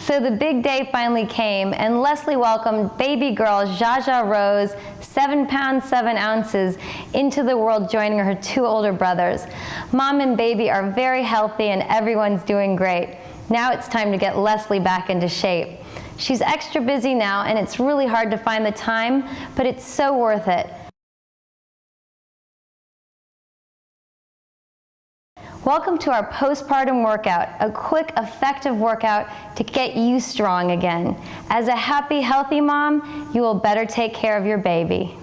So the big day finally came, and Leslie welcomed baby girl Jaja Rose, 7 pounds 7 ounces, into the world, joining her 2 older brothers. Mom and baby are very healthy and everyone's doing great. Now it's time to get Leslie back into shape. She's extra busy now, and it's really hard to find the time, but it's so worth it. Welcome to our postpartum workout, a quick, effective workout to get you strong again. As a happy, healthy mom, you will better take care of your baby.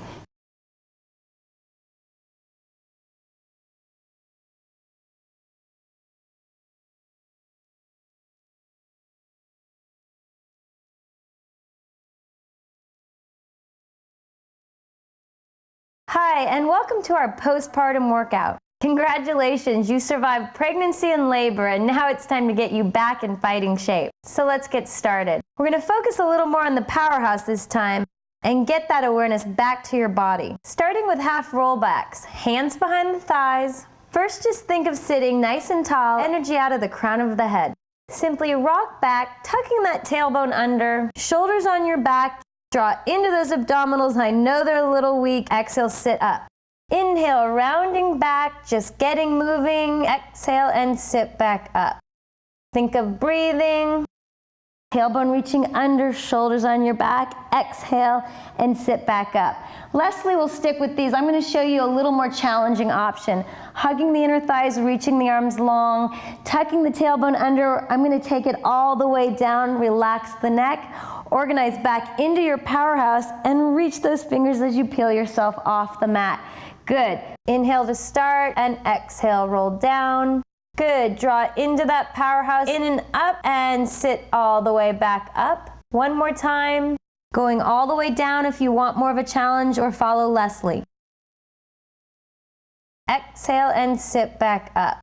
Hi, and welcome to our postpartum workout. Congratulations, you survived pregnancy and labor, and now it's time to get you back in fighting shape. So let's get started. We're going to focus a little more on the powerhouse this time and get that awareness back to your body. Starting with half rollbacks, hands behind the thighs. First, just think of sitting nice and tall, energy out of the crown of the head. Simply rock back, tucking that tailbone under, shoulders on your back, draw into those abdominals. I know they're a little weak. Exhale, sit up. Inhale, rounding back, just getting moving. Exhale and sit back up. Think of breathing. Tailbone reaching under, shoulders on your back. Exhale and sit back up. Leslie will stick with these. I'm going to show you a little more challenging option. Hugging the inner thighs, reaching the arms long, tucking the tailbone under. I'm going to take it all the way down, relax the neck. Organize back into your powerhouse and reach those fingers as you peel yourself off the mat. Good. Inhale to start and exhale, roll down. Good. Draw into that powerhouse, in and up, and sit all the way back up. One more time. Going all the way down if you want more of a challenge, or follow Leslie. Exhale and sit back up.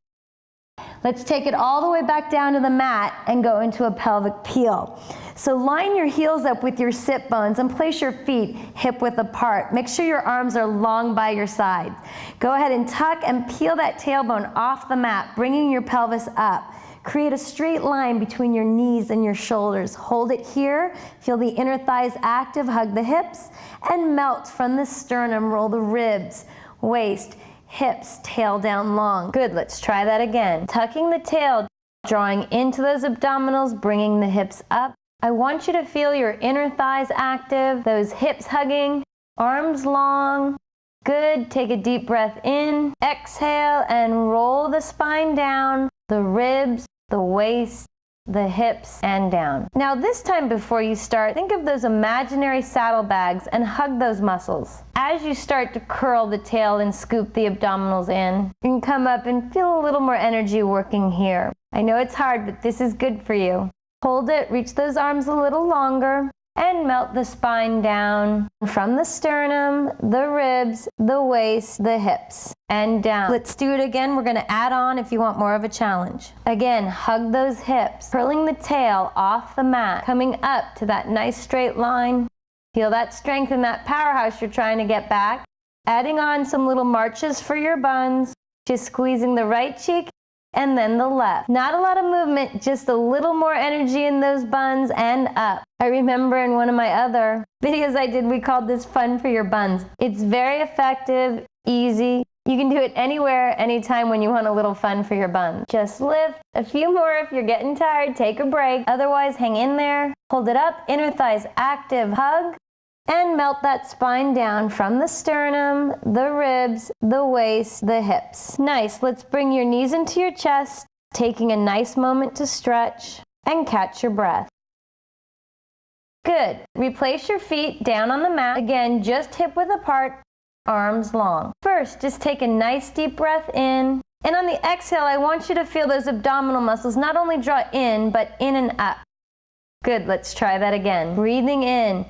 Let's take it all the way back down to the mat and go into a pelvic peel. So line your heels up with your sit bones and place your feet hip width apart. Make sure your arms are long by your sides. Go ahead and tuck and peel that tailbone off the mat, bringing your pelvis up. Create a straight line between your knees and your shoulders. Hold it here. Feel the inner thighs active. Hug the hips and melt from the sternum. Roll the ribs, waist, hips, tail down long. Good, let's try that again. Tucking the tail, drawing into those abdominals, bringing the hips up. I want you to feel your inner thighs active, those hips hugging, arms long. Good, take a deep breath in. Exhale and roll the spine down, the ribs, the waist, the hips, and down. Now this time before you start, think of those imaginary saddlebags and hug those muscles. As you start to curl the tail and scoop the abdominals in, you can come up and feel a little more energy working here. I know it's hard, but this is good for you. Hold it, reach those arms a little longer, and melt the spine down from the sternum, the ribs, the waist, the hips, and down. Let's do it again. We're going to add on if you want more of a challenge. Again, hug those hips, curling the tail off the mat, coming up to that nice straight line. Feel that strength in that powerhouse you're trying to get back. Adding on some little marches for your buns, just squeezing the right cheek and then the left. Not a lot of movement, just a little more energy in those buns and up. I remember in one of my other videos I did, we called this fun for your buns. It's very effective, easy. You can do it anywhere, anytime when you want a little fun for your buns. Just lift a few more if you're getting tired, take a break. Otherwise, hang in there, hold it up, inner thighs active, hug, and melt that spine down from the sternum, the ribs, the waist, the hips. Nice. Let's bring your knees into your chest, taking a nice moment to stretch and catch your breath. Good. Replace your feet down on the mat. Again, just hip width apart, arms long. First, just take a nice deep breath in. And on the exhale, I want you to feel those abdominal muscles not only draw in, but in and up. Good. Let's try that again. Breathing in.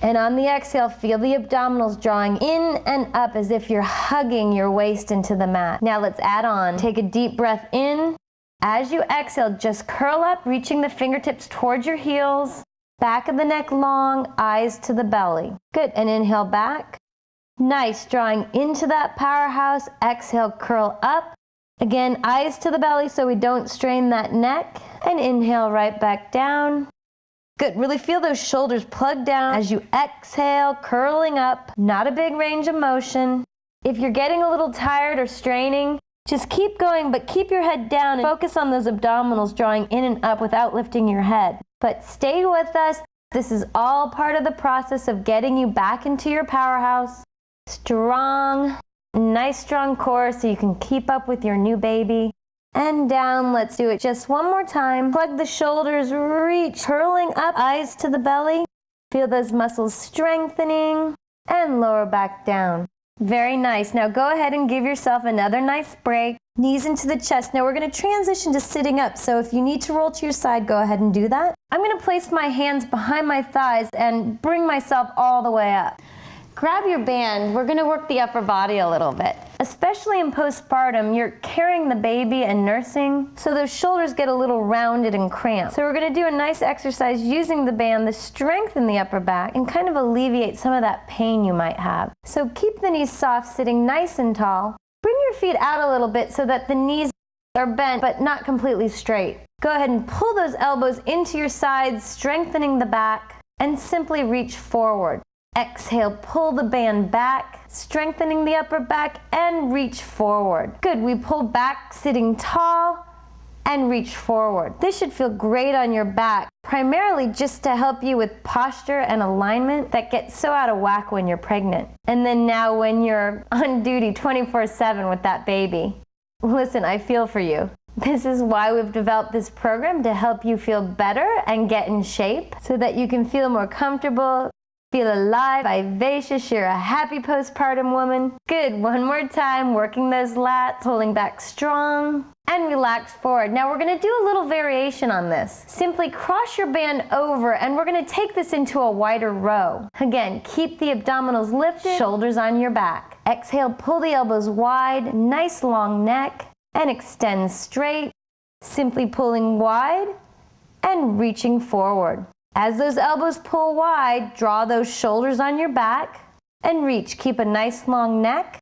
And on the exhale, feel the abdominals drawing in and up as if you're hugging your waist into the mat. Now let's add on. Take a deep breath in. As you exhale, just curl up, reaching the fingertips towards your heels. Back of the neck long, eyes to the belly. Good, and inhale back. Nice, drawing into that powerhouse. Exhale, curl up. Again, eyes to the belly so we don't strain that neck. And inhale right back down. Good, really feel those shoulders plug down as you exhale, curling up, not a big range of motion. If you're getting a little tired or straining, just keep going, but keep your head down and focus on those abdominals drawing in and up without lifting your head. But stay with us. This is all part of the process of getting you back into your powerhouse. Strong, nice strong core so you can keep up with your new baby. And down, let's do it just one more time. Plug the shoulders, reach, curling up, eyes to the belly. Feel those muscles strengthening and lower back down. Very nice. Now go ahead and give yourself another nice break. Knees into the chest. Now we're going to transition to sitting up. So if you need to roll to your side, go ahead and do that. I'm going to place my hands behind my thighs and bring myself all the way up. Grab your band. We're going to work the upper body a little bit. Especially in postpartum, you're carrying the baby and nursing, so those shoulders get a little rounded and cramped. So we're going to do a nice exercise using the band to strengthen the upper back and kind of alleviate some of that pain you might have. So keep the knees soft, sitting nice and tall. Bring your feet out a little bit so that the knees are bent but not completely straight. Go ahead and pull those elbows into your sides, strengthening the back, and simply reach forward. Exhale, pull the band back, strengthening the upper back, and reach forward. Good, we pull back, sitting tall, and reach forward. This should feel great on your back, primarily just to help you with posture and alignment that gets so out of whack when you're pregnant. And then now when you're on duty 24/7 with that baby. Listen, I feel for you. This is why we've developed this program, to help you feel better and get in shape so that you can feel more comfortable, feel alive, vivacious, you're a happy postpartum woman. Good, one more time, working those lats, holding back strong, and relax forward. Now we're gonna do a little variation on this. Simply cross your band over, and we're gonna take this into a wider row. Again, keep the abdominals lifted, shoulders on your back. Exhale, pull the elbows wide, nice long neck, and extend straight, simply pulling wide and reaching forward. As those elbows pull wide, draw those shoulders on your back and reach. Keep a nice long neck,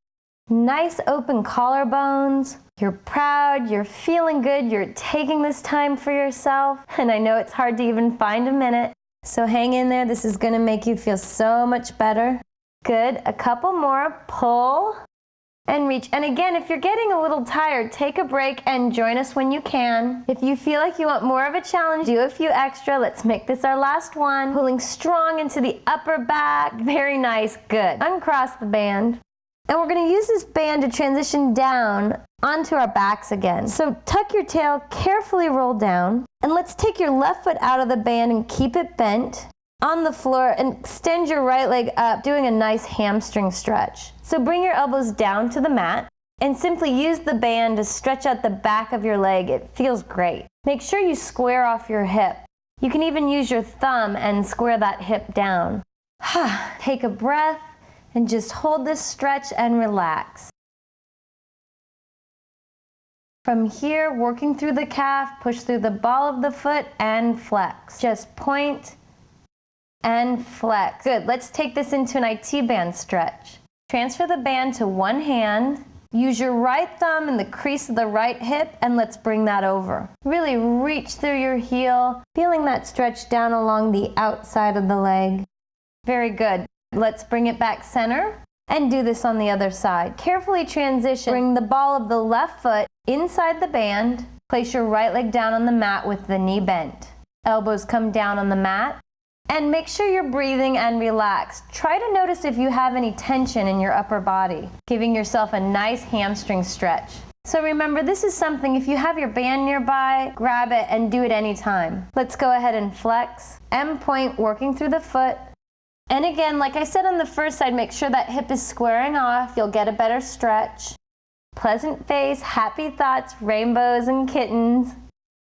nice open collarbones. You're proud, you're feeling good, you're taking this time for yourself. And I know it's hard to even find a minute, so hang in there. This is gonna make you feel so much better. Good, a couple more. Pull and reach. And again, if you're getting a little tired, take a break and join us when you can. If you feel like you want more of a challenge, do a few extra. Let's make this our last one. Pulling strong into the upper back. Very nice, good. Uncross the band. And we're gonna use this band to transition down onto our backs again. So tuck your tail, carefully roll down, and let's take your left foot out of the band and keep it bent on the floor and extend your right leg up, doing a nice hamstring stretch. So bring your elbows down to the mat and simply use the band to stretch out the back of your leg. It feels great. Make sure you square off your hip. You can even use your thumb and square that hip down. Take a breath and just hold this stretch and relax. From here, working through the calf, push through the ball of the foot and flex. Just point and flex. Good, let's take this into an IT band stretch. Transfer the band to one hand. Use your right thumb in the crease of the right hip and let's bring that over. Really reach through your heel, feeling that stretch down along the outside of the leg. Very good. Let's bring it back center and do this on the other side. Carefully transition. Bring the ball of the left foot inside the band. Place your right leg down on the mat with the knee bent. Elbows come down on the mat. And make sure you're breathing and relaxed. Try to notice if you have any tension in your upper body, giving yourself a nice hamstring stretch. So remember, this is something, if you have your band nearby, grab it and do it anytime. Let's go ahead and flex. M point, working through the foot. And again, like I said on the first side, make sure that hip is squaring off. You'll get a better stretch. Pleasant face, happy thoughts, rainbows and kittens.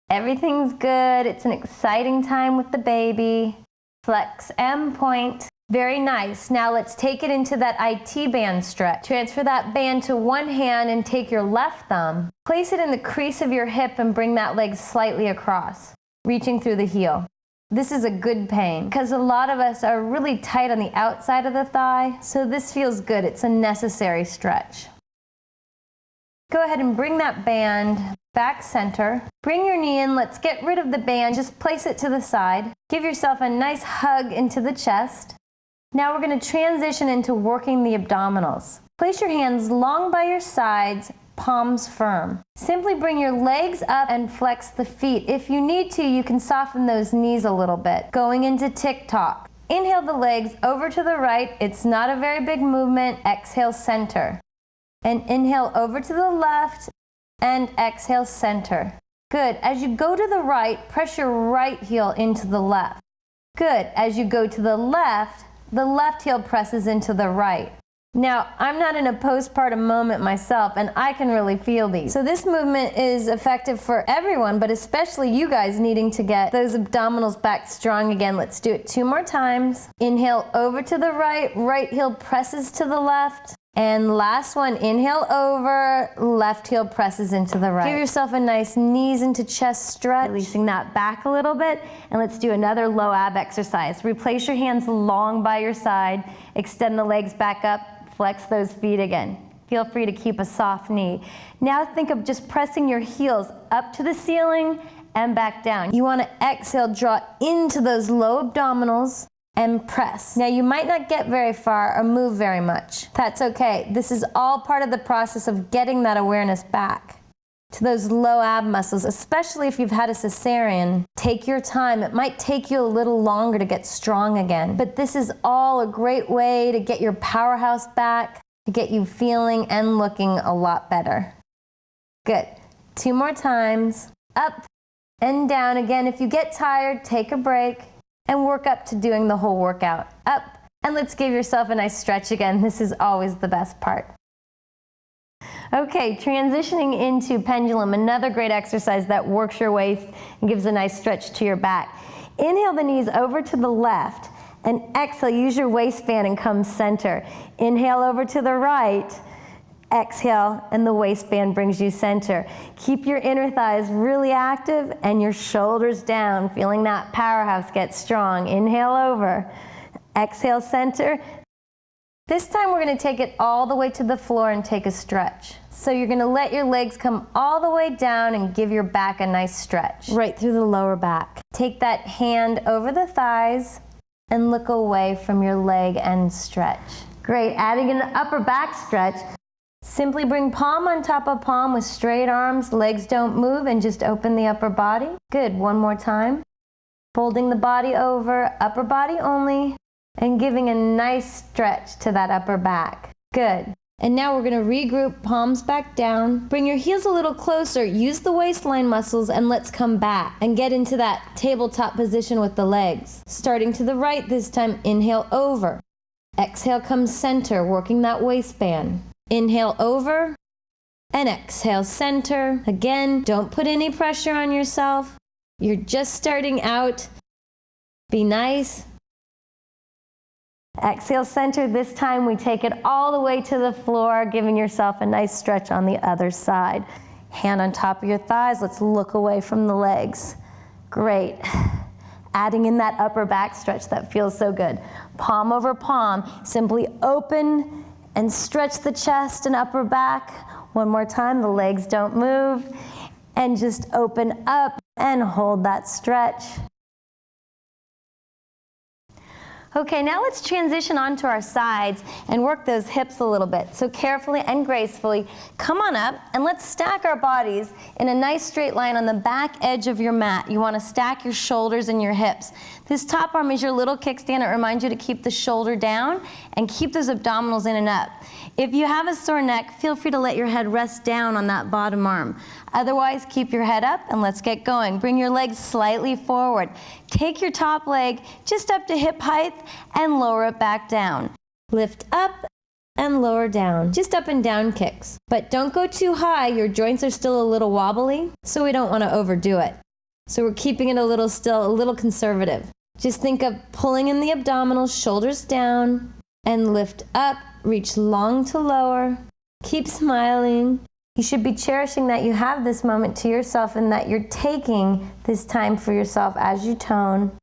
Everything's good. It's an exciting time with the baby. Flex M point. Very nice. Now let's take it into that IT band stretch. Transfer that band to one hand and take your left thumb. Place it in the crease of your hip and bring that leg slightly across, reaching through the heel. This is a good pain because a lot of us are really tight on the outside of the thigh, so this feels good. It's a necessary stretch. Go ahead and bring that band back center. Bring your knee in. Let's get rid of the band. Just place it to the side. Give yourself a nice hug into the chest. Now we're going to transition into working the abdominals. Place your hands long by your sides, palms firm. Simply bring your legs up and flex the feet. If you need to, you can soften those knees a little bit. Going into tick-tock. Inhale the legs over to the right. It's not a very big movement. Exhale, center. And inhale over to the left and exhale, center. Good. As you go to the right, press your right heel into the left. Good. As you go to the left heel presses into the right. Now, I'm not in a postpartum moment myself, and I can really feel these. So this movement is effective for everyone, but especially you guys needing to get those abdominals back strong again. Let's do it 2 more times. Inhale over to the right heel presses to the left. And last one, inhale over, left heel presses into the right. Give yourself a nice knees into chest stretch, releasing that back a little bit. And let's do another low ab exercise. Replace your hands long by your side, extend the legs back up, flex those feet again. Feel free to keep a soft knee. Now think of just pressing your heels up to the ceiling and back down. You want to exhale, draw into those low abdominals, and press. Now you might not get very far or move very much. That's okay. This is all part of the process of getting that awareness back to those low ab muscles, especially if you've had a cesarean. Take your time. It might take you a little longer to get strong again, but this is all a great way to get your powerhouse back, to get you feeling and looking a lot better. Good. 2 more times. Up and down. Again, if you get tired, take a break and work up to doing the whole workout. Up, and let's give yourself a nice stretch again. This is always the best part. Okay, transitioning into pendulum, another great exercise that works your waist and gives a nice stretch to your back. Inhale the knees over to the left, and exhale, use your waistband and come center. Inhale over to the right, exhale, and the waistband brings you center. Keep your inner thighs really active and your shoulders down, feeling that powerhouse get strong. Inhale over, exhale, center. This time we're going to take it all the way to the floor and take a stretch. So you're going to let your legs come all the way down and give your back a nice stretch, right through the lower back. Take that hand over the thighs and look away from your leg and stretch. Great, adding an upper back stretch. Simply bring palm on top of palm with straight arms, legs don't move, and just open the upper body. Good, 1 more time. Folding the body over, upper body only, and giving a nice stretch to that upper back. Good. And now we're going to regroup, palms back down. Bring your heels a little closer, use the waistline muscles, and let's come back and get into that tabletop position with the legs. Starting to the right this time, inhale over. Exhale, come center, working that waistband. Inhale over, and exhale, center. Again, don't put any pressure on yourself. You're just starting out. Be nice. Exhale, center. This time we take it all the way to the floor, giving yourself a nice stretch on the other side. Hand on top of your thighs. Let's look away from the legs. Great. Adding in that upper back stretch that feels so good. Palm over palm. Simply open and stretch the chest and upper back. 1 more time, the legs don't move. And just open up and hold that stretch. Okay, now let's transition onto our sides and work those hips a little bit. So carefully and gracefully, come on up and let's stack our bodies in a nice straight line on the back edge of your mat. You want to stack your shoulders and your hips. This top arm is your little kickstand. It reminds you to keep the shoulder down and keep those abdominals in and up. If you have a sore neck, feel free to let your head rest down on that bottom arm. Otherwise, keep your head up and let's get going. Bring your legs slightly forward. Take your top leg just up to hip height and lower it back down. Lift up and lower down. Just up and down kicks. But don't go too high. Your joints are still a little wobbly, so we don't want to overdo it. So we're keeping it a little conservative. Just think of pulling in the abdominals, shoulders down, and lift up. Reach long to lower. Keep smiling. You should be cherishing that you have this moment to yourself and that you're taking this time for yourself as you tone.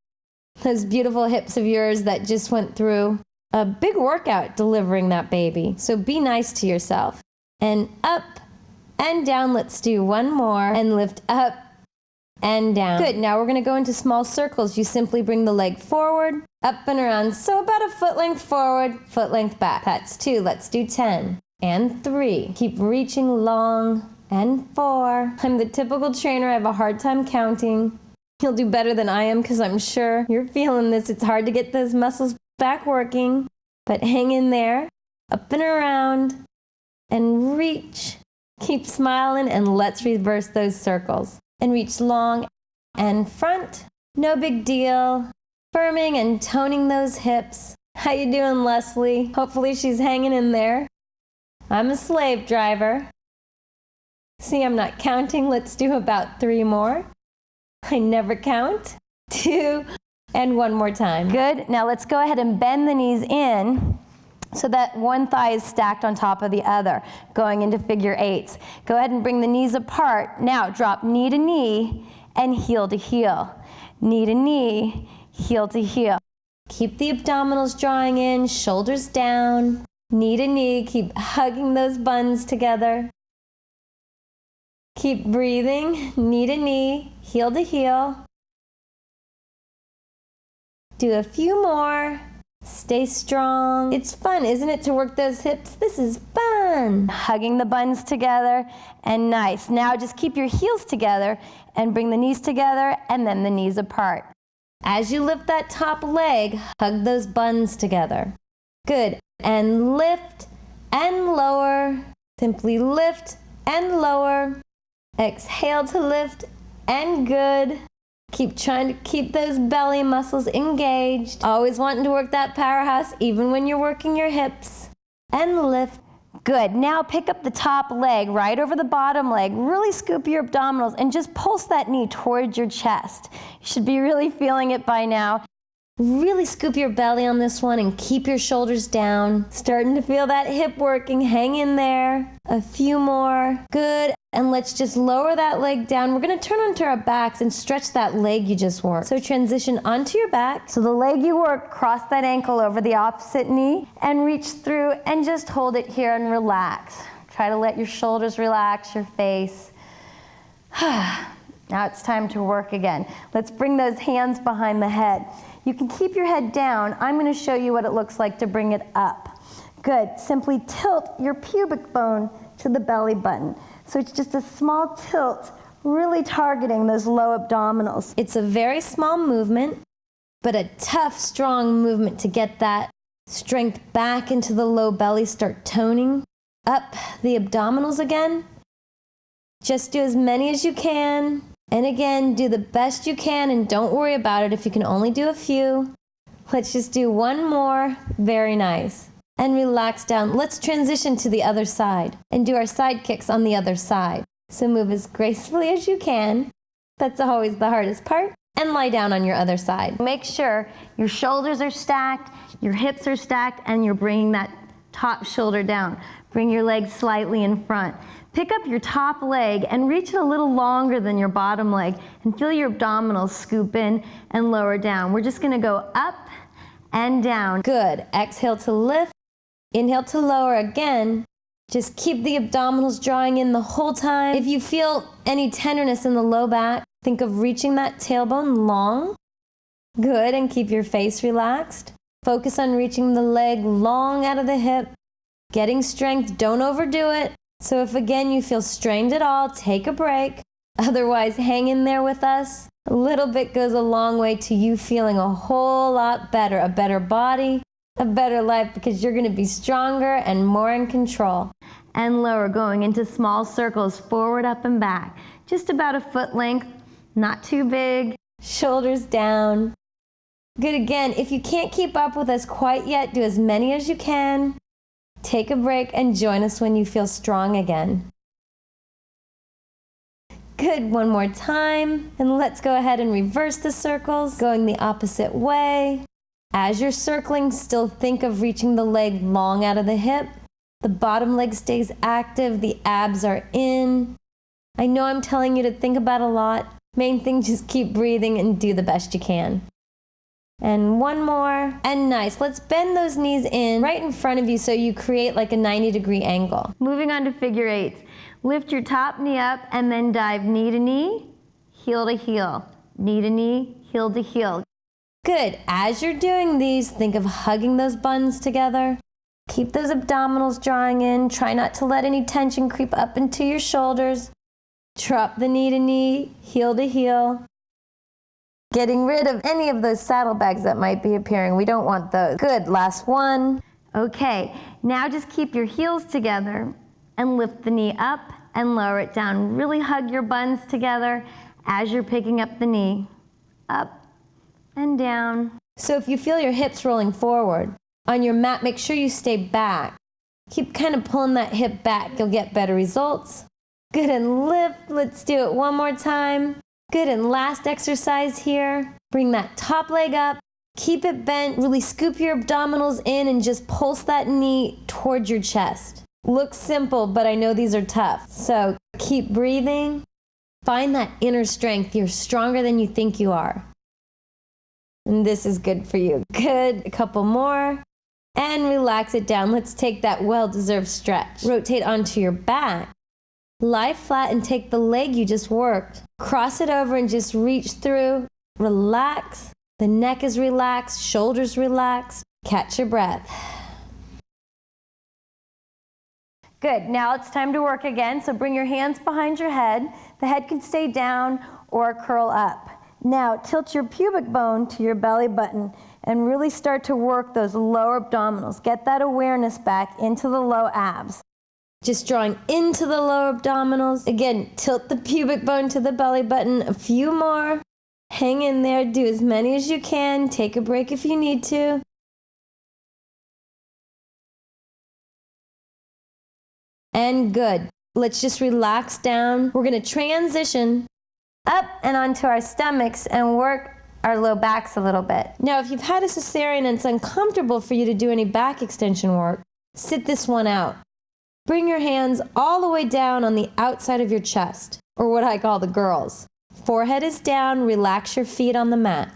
Those beautiful hips of yours that just went through a big workout delivering that baby. So be nice to yourself. And up and down. Let's do one more and lift up and down. Good, now we're gonna go into small circles. You simply bring the leg forward, up and around. So about a foot length forward, foot length back. That's 2, let's do 10. And 3, keep reaching long. And 4, I'm the typical trainer, I have a hard time counting. You'll do better than I am because I'm sure you're feeling this. It's hard to get those muscles back working, but hang in there, up and around, and reach. Keep smiling and let's reverse those circles. And reach long and front, no big deal. Firming and toning those hips. How you doing, Leslie? Hopefully she's hanging in there. I'm a slave driver. See, I'm not counting. Let's do about 3 more. I never count. 2, and 1 more time. Good, now let's go ahead and bend the knees in so that one thigh is stacked on top of the other, going into figure 8s. Go ahead and bring the knees apart. Now drop knee to knee and heel to heel. Knee to knee, heel to heel. Keep the abdominals drawing in, shoulders down. Knee to knee, keep hugging those buns together. Keep breathing, knee to knee, heel to heel. Do a few more. Stay strong. It's fun, isn't it, to work those hips? This is fun. Hugging the buns together, and nice. Now just keep your heels together and bring the knees together and then the knees apart. As you lift that top leg, hug those buns together. Good. And lift and lower. Simply lift and lower. Exhale to lift and good. Keep trying to keep those belly muscles engaged. Always wanting to work that powerhouse even when you're working your hips. And lift. Good. Now pick up the top leg right over the bottom leg. Really scoop your abdominals and just pulse that knee towards your chest. You should be really feeling it by now. Really scoop your belly on this one and keep your shoulders down. Starting to feel that hip working. Hang in there. A few more. Good. And let's just lower that leg down. We're going to turn onto our backs and stretch that leg you just worked. So transition onto your back. So the leg you worked, cross that ankle over the opposite knee and reach through and just hold it here and relax. Try to let your shoulders relax, your face. Now it's time to work again. Let's bring those hands behind the head. You can keep your head down. I'm going to show you what it looks like to bring it up. Good. Simply tilt your pubic bone to the belly button. So it's just a small tilt, really targeting those low abdominals. It's a very small movement, but a tough, strong movement to get that strength back into the low belly. Start toning up the abdominals again. Just do as many as you can. And again, do the best you can and don't worry about it if you can only do a few. Let's just do 1 more. Very nice. And relax down. Let's transition to the other side and do our side kicks on the other side. So move as gracefully as you can. That's always the hardest part. And lie down on your other side. Make sure your shoulders are stacked, your hips are stacked, and you're bringing that top shoulder down. Bring your legs slightly in front. Pick up your top leg and reach it a little longer than your bottom leg and feel your abdominals scoop in and lower down. We're just gonna go up and down. Good. Exhale to lift. Inhale to lower again. Just keep the abdominals drawing in the whole time. If you feel any tenderness in the low back, think of reaching that tailbone long. Good, and keep your face relaxed. Focus on reaching the leg long out of the hip. Getting strength, don't overdo it. So if again you feel strained at all, take a break. Otherwise, hang in there with us. A little bit goes a long way to you feeling a whole lot better, a better body, a better life, because you're gonna be stronger and more in control. And lower, going into small circles, forward, up, and back. Just about a foot length, not too big. Shoulders down. Good again. If you can't keep up with us quite yet, do as many as you can. Take a break and join us when you feel strong again. Good, 1 more time. And let's go ahead and reverse the circles, going the opposite way. As you're circling, still think of reaching the leg long out of the hip. The bottom leg stays active, the abs are in. I know I'm telling you to think about a lot. Main thing, just keep breathing and do the best you can. And 1 more. And nice. Let's bend those knees in right in front of you so you create like a 90-degree angle. Moving on to figure 8s. Lift your top knee up and then dive knee to knee, heel to heel, knee to knee, heel to heel. Good. As you're doing these, think of hugging those buns together. Keep those abdominals drawing in. Try not to let any tension creep up into your shoulders. Drop the knee to knee, heel to heel. Getting rid of any of those saddlebags that might be appearing. We don't want those. Good. Last one. Okay. Now just keep your heels together and lift the knee up and lower it down. Really hug your buns together as you're picking up the knee. Up and down. So if you feel your hips rolling forward, on your mat, make sure you stay back. Keep kind of pulling that hip back. You'll get better results. Good, and lift. Let's do it one more time. Good, and last exercise here. Bring that top leg up. Keep it bent. Really scoop your abdominals in and just pulse that knee towards your chest. Looks simple, but I know these are tough. So keep breathing. Find that inner strength. You're stronger than you think you are. And this is good for you. Good, a couple more. And relax it down. Let's take that well-deserved stretch. Rotate onto your back. Lie flat and take the leg you just worked. Cross it over and just reach through. Relax. The neck is relaxed, shoulders relaxed. Catch your breath. Good. Now it's time to work again. So bring your hands behind your head. The head can stay down or curl up. Now tilt your pubic bone to your belly button and really start to work those lower abdominals. Get that awareness back into the low abs. Just drawing into the lower abdominals. Again, tilt the pubic bone to the belly button. A few more. Hang in there. Do as many as you can. Take a break if you need to. And good. Let's just relax down. We're going to transition up and onto our stomachs and work our low backs a little bit. Now, if you've had a cesarean and it's uncomfortable for you to do any back extension work, sit this one out. Bring your hands all the way down on the outside of your chest, or what I call the girls. Forehead is down, relax your feet on the mat.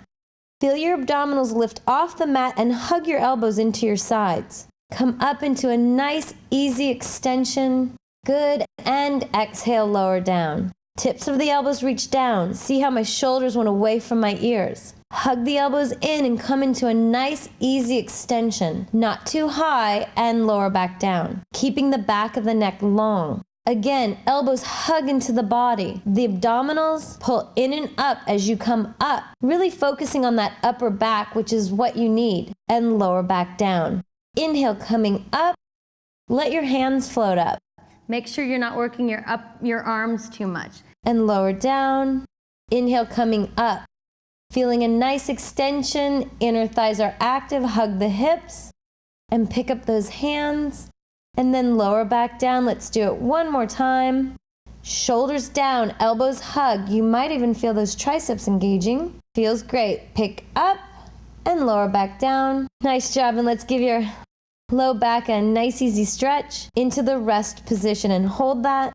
Feel your abdominals lift off the mat and hug your elbows into your sides. Come up into a nice, easy extension. Good, and exhale, lower down. Tips of the elbows reach down. See how my shoulders went away from my ears. Hug the elbows in and come into a nice, easy extension. Not too high, and lower back down. Keeping the back of the neck long. Again, elbows hug into the body. The abdominals pull in and up as you come up. Really focusing on that upper back, which is what you need. And lower back down. Inhale, coming up. Let your hands float up. Make sure you're not working your arms too much. And lower down. Inhale, coming up. Feeling a nice extension. Inner thighs are active. Hug the hips. And pick up those hands. And then lower back down. Let's do it one more time. Shoulders down. Elbows hug. You might even feel those triceps engaging. Feels great. Pick up and lower back down. Nice job. And let's give your low back a nice easy stretch into the rest position and hold that.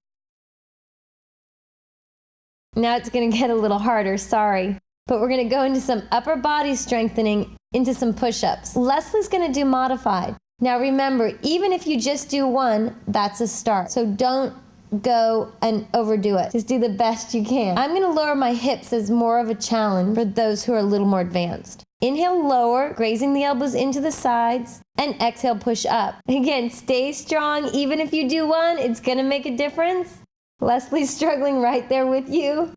Now it's going to get a little harder, sorry. But we're going to go into some upper body strengthening into some push-ups. Leslie's going to do modified. Now remember, even if you just do one, that's a start. So don't go and overdo it. Just do the best you can. I'm going to lower my hips as more of a challenge for those who are a little more advanced. Inhale, lower, grazing the elbows into the sides, and exhale, push up. Again, stay strong. Even if you do one, it's going to make a difference. Leslie's struggling right there with you.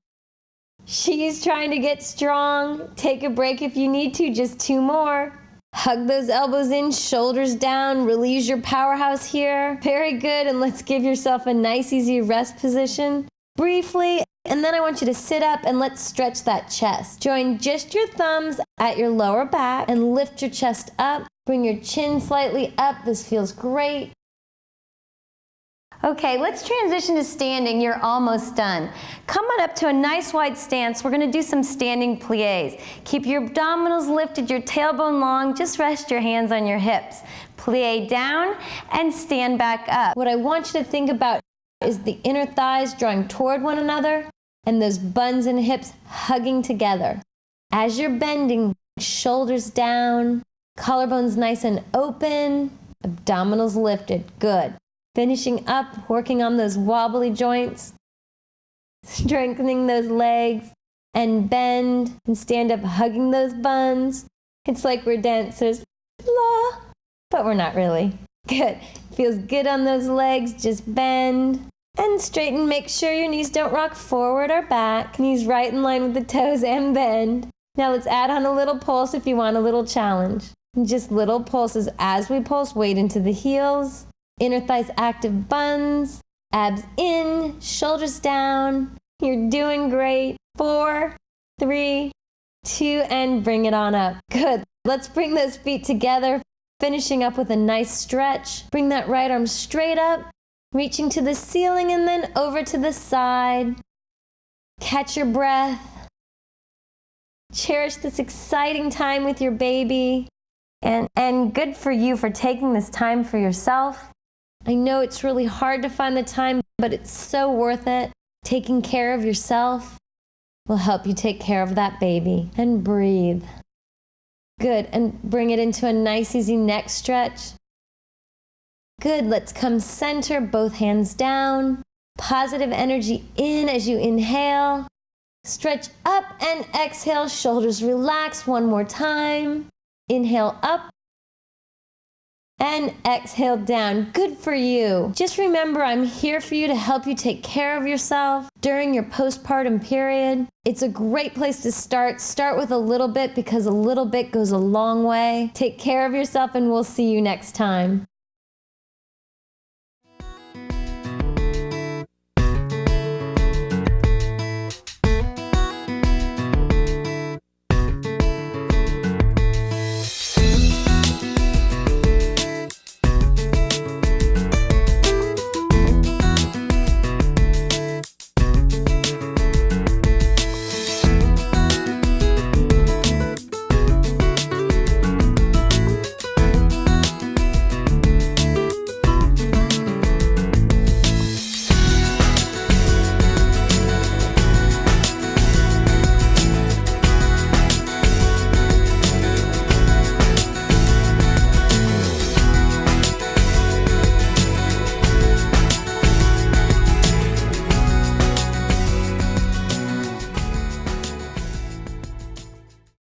She's trying to get strong. Take a break if you need to, just 2 more. Hug those elbows in, shoulders down. Really use your powerhouse here. Very good, and let's give yourself a nice, easy rest position. Briefly, and then I want you to sit up and let's stretch that chest. Join just your thumbs at your lower back and lift your chest up. Bring your chin slightly up. This feels great. Okay, let's transition to standing. You're almost done. Come on up to a nice wide stance. We're going to do some standing plies. Keep your abdominals lifted, your tailbone long. Just rest your hands on your hips. Plie down and stand back up. What I want you to think about is the inner thighs drawing toward one another and those buns and hips hugging together. As you're bending, shoulders down, collarbones nice and open, abdominals lifted. Good. Finishing up, working on those wobbly joints, strengthening those legs, and bend and stand up, hugging those buns. It's like we're dancers, blah, but we're not really. Good. Feels good on those legs. Just bend and straighten. Make sure your knees don't rock forward or back. Knees right in line with the toes and bend. Now let's add on a little pulse if you want a little challenge. Just little pulses as we pulse. Weight into the heels. Inner thighs active, buns. Abs in, shoulders down. You're doing great. 4, 3, 2, and bring it on up. Good. Let's bring those feet together, finishing up with a nice stretch. Bring that right arm straight up, reaching to the ceiling and then over to the side. Catch your breath. Cherish this exciting time with your baby. And good for you for taking this time for yourself. I know it's really hard to find the time, but it's so worth it. Taking care of yourself will help you take care of that baby. And breathe. Good. And bring it into a nice, easy neck stretch. Good. Let's come center, both hands down. Positive energy in as you inhale. Stretch up and exhale. Shoulders relax. One more time. Inhale up. And exhale down. Good for you. Just remember, I'm here for you to help you take care of yourself during your postpartum period. It's a great place to start. Start with a little bit because a little bit goes a long way. Take care of yourself and we'll see you next time.